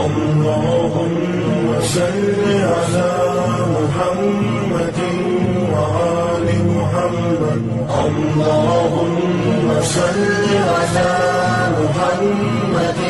اللهم صل على محمد وآل محمد اللهم صل على محمد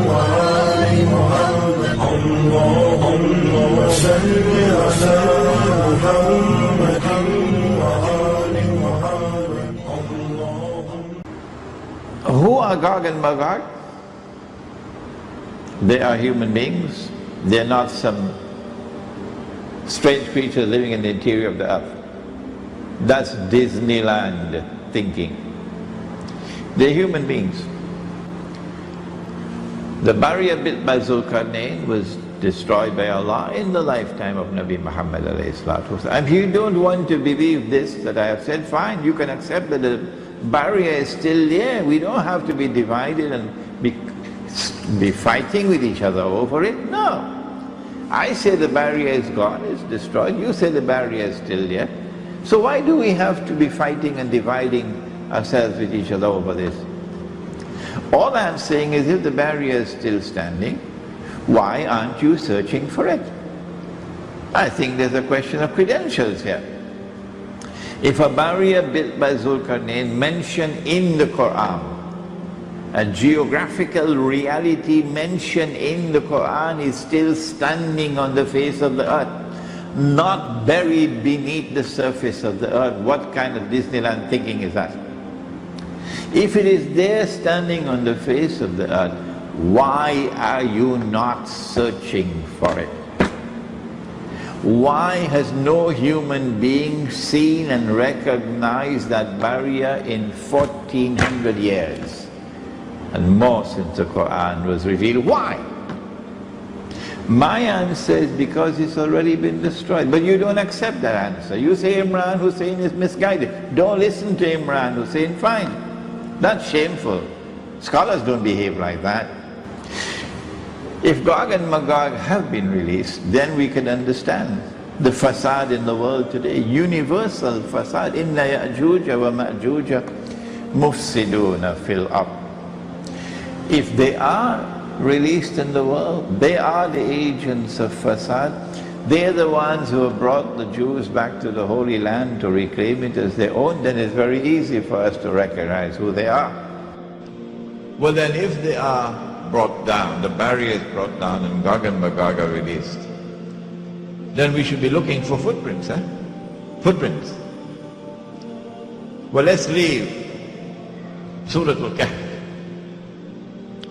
وآل محمد اللهم صل على محمد وآل محمد. Who are Gog and Magog? They are human beings. They are not some strange creatures living in the interior of the earth. That's Disneyland thinking. They're human beings. The barrier built by Dzul Qarnayn was destroyed by Allah in the lifetime of Nabi Muhammad alayhi salatu wasalam. If you don't want to believe this that I have said, fine, you can accept that the barrier is still there. We don't have to be divided and be fighting with each other over it. No. I say the barrier is gone, it's destroyed. You say the barrier is still there. So why do we have to be fighting and dividing ourselves with each other over this? All I'm saying is, if the barrier is still standing, why aren't you searching for it? I think there's a question of credentials here. If a barrier built by Dzul Qarnayn mentioned in the Qur'an, a geographical reality mentioned in the Qur'an is still standing on the face of the earth, not buried beneath the surface of the earth, what kind of Disneyland thinking is that? If it is there standing on the face of the earth, why are you not searching for it? Why has no human being seen and recognized that barrier in 1400 years? And more since the Qur'an was revealed. Why? My answer is because it's already been destroyed. But you don't accept that answer. You say Imran Hossein is misguided. Don't listen to Imran Hossein, fine. That's shameful. Scholars don't behave like that. If Gog and Magog have been released, then we can understand the fasad in the world today. Universal fasad. Inna ya'juja wa ma'juja mufsiduna fil ard. If they are released in the world, they are the agents of fasad. They're the ones who have brought the Jews back to the Holy Land to reclaim it as their own. Then it's very easy for us to recognize who they are. Well then, if they are brought down, the barrier is brought down and Gog and Magog are released, then we should be looking for footprints, eh? Footprints. Well, let's leave Surah Al-Kahf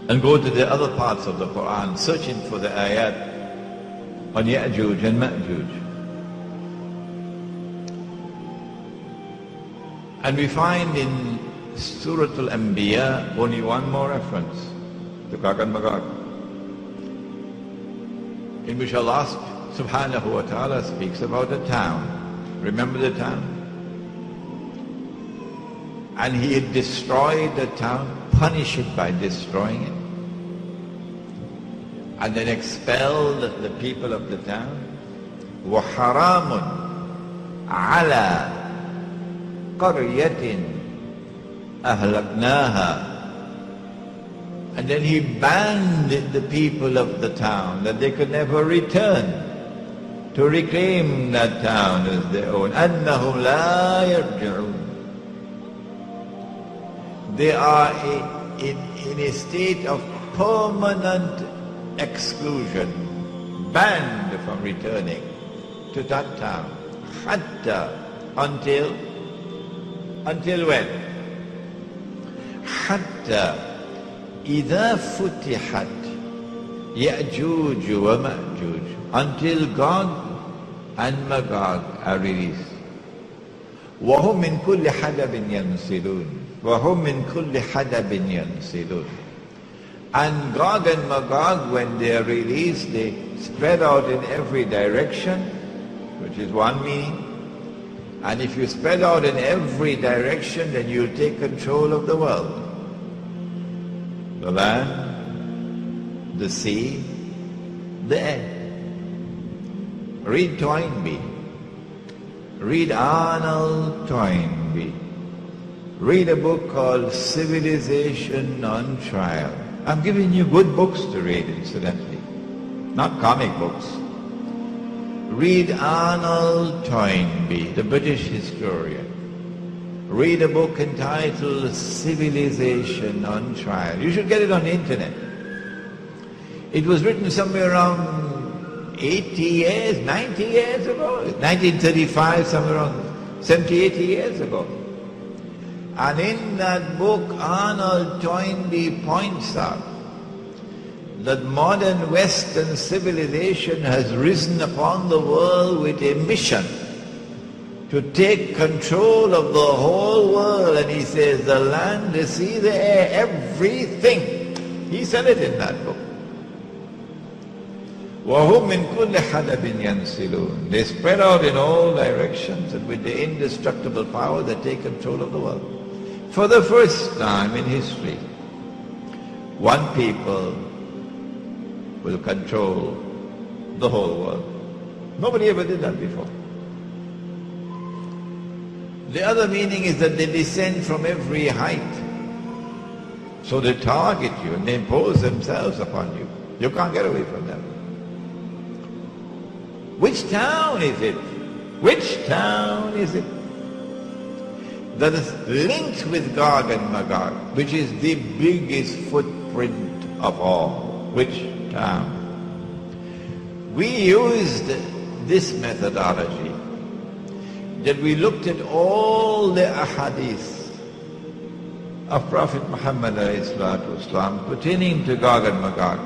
and go to the other parts of the Qur'an, searching for the ayat on Ya'juj and Ma'juj. And we find in Surah Al-Anbiya only one more reference to Gog and Magog, in which Allah subhanahu wa ta'ala speaks about a town. Remember the town? And He had destroyed the town, punished it by destroying it, and then expelled the people of the town. وَحَرَامٌ عَلَى قَرْيَةٍ أَهْلَكْنَاهَا. And then He banned the people of the town, that they could never return to reclaim that town as their own. أَنَّهُمْ لَا يَرْجِعُونَ. They are in a state of permanent exclusion, banned from returning to that town. Hatta, until when? Hatta إذا فتحت يأجوج ومأجوج, until Gog and Magog are released. وهم من كل حدب ينسلون, وهم من كل حدب ينسلون. And Gog and Magog, when they are released, they spread out in every direction, which is one meaning. And if you spread out in every direction, then you'll take control of the world. The land, the sea, the air. Read Toynbee. Read Arnold Toynbee. Read a book called Civilization on Trial. I'm giving you good books to read, incidentally. not comic books. Read Arnold Toynbee, the British historian. Read a book entitled Civilization on Trial. You should get it on the internet. It was written somewhere around 80 years, 90 years ago. 1935, somewhere around 70, 80 years ago. And in that book, Arnold Toynbee points out that modern Western civilization has risen upon the world with a mission to take control of the whole world. And he says, the land, the sea, the air, everything. He said it in that book. وَهُمْ مِنْ كُلِّ حَدَبٍ يَنْسِلُونَ. They spread out in all directions, and with the indestructible power they take control of the world. For the first time in history, one people will control the whole world. Nobody ever did that before. The other meaning is that they descend from every height. So they target you and they impose themselves upon you. You can't get away from them. Which town is it? Which town is it that is linked with Gog and Magog, which is the biggest footprint of all? Which town? We used this methodology, that we looked at all the ahadith of Prophet Muhammad ﷺ pertaining to Gog and Magog,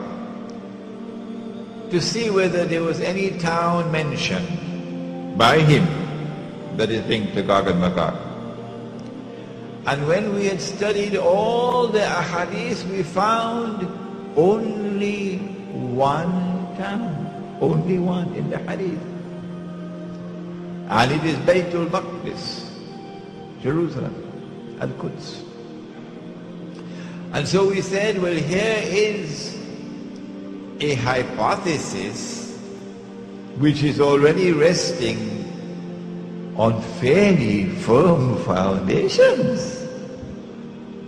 to see whether there was any town mentioned by him that is linked to Gog and Magog. And when we had studied all the ahadith, we found only one town, only one in the hadith. And it is Baytul Maqdis, Jerusalem, Al-Quds. And so we said, well, here is a hypothesis which is already resting on fairly firm foundations,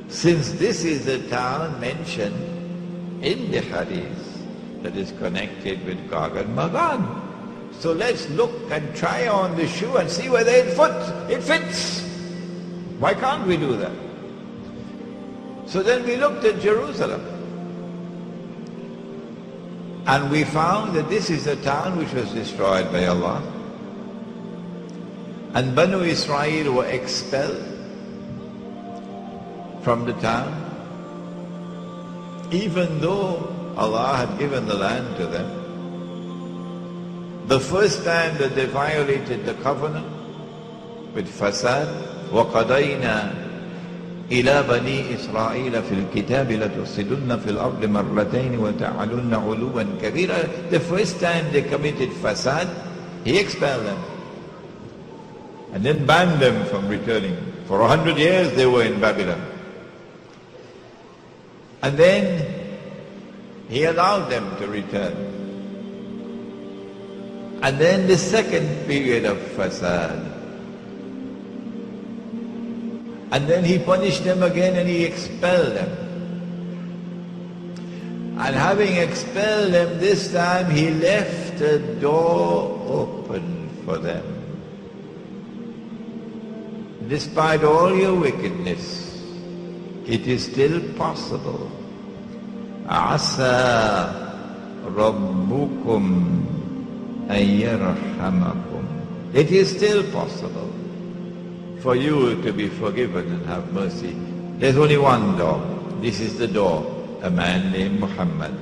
since this is a town mentioned in the hadith that is connected with Gog and Magog. So let's look and try on the shoe and see whether it fits. Why can't we do that? So then we looked at Jerusalem, and we found that this is a town which was destroyed by Allah, and Banu Israel were expelled from the town, even though Allah had given the land to them. The first time that they violated the covenant with fasad, وَقَضَيْنَا إِلَى بَنِي إِسْرَائِيلَ فِي الْكِتَابِ لَتُفْسِدُنَّ فِي الْأَرْضِ مَرَّتَيْنِ وَتَعْلُنَّ عُلُوًّا كَبِيرًا. The first time they committed fasad, He expelled them and then banned them from returning. For 100 years they were in Babylon. And then He allowed them to return. And then the second period of fasad. And then He punished them again and He expelled them. And having expelled them this time, He left a door open for them. Despite all your wickedness, it is still possible. عَسَى رَبُّكُمْ أَن يَرْحَمَكُمْ. It is still possible for you to be forgiven and have mercy. There's only one door. This is the door, a man named Muhammad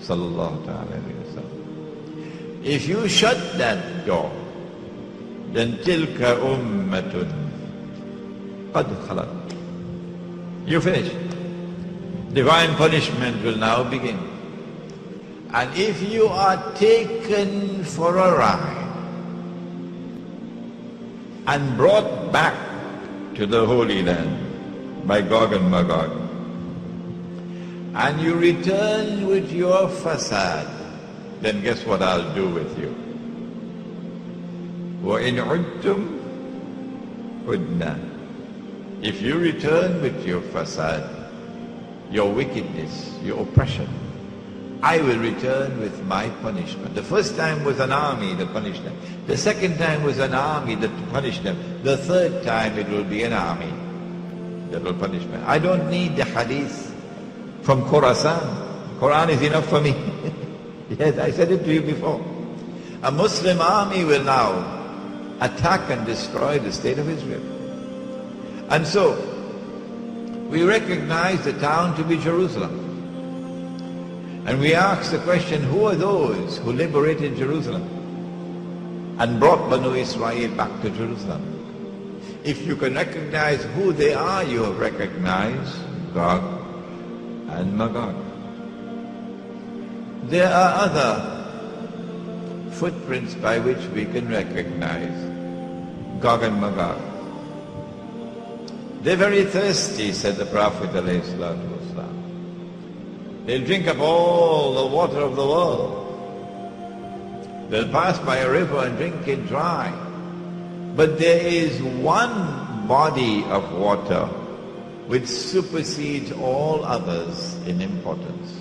sallallahu alaihi wasallam. If you shut that door, then tilka ummatun qad khalat. You finish. Divine punishment will now begin. And if you are taken for a ride and brought back to the Holy Land by Gog and Magog, and you return with your fasad, then guess what I'll do with you? وَإِنْ عُدْتُمْ عُدْنَا. If you return with your fasad, your wickedness, your oppression, I will return with my punishment. The first time was an army that punished them. The second time was an army that punished them. The third time it will be an army that will punish them. I don't need the hadith from Khorasan. Qur'an is enough for me. Yes, I said it to you before. A Muslim army will now attack and destroy the state of Israel. And so, we recognize the town to be Jerusalem. And we ask the question, who are those who liberated Jerusalem and brought Banu Israel back to Jerusalem? If you can recognize who they are, you have recognized Gog and Magog. There are other footprints by which we can recognize Gog and Magog. They're very thirsty, said the Prophet ﷺ. They'll drink up all the water of the world. They'll pass by a river and drink it dry. But there is one body of water which supersedes all others in importance.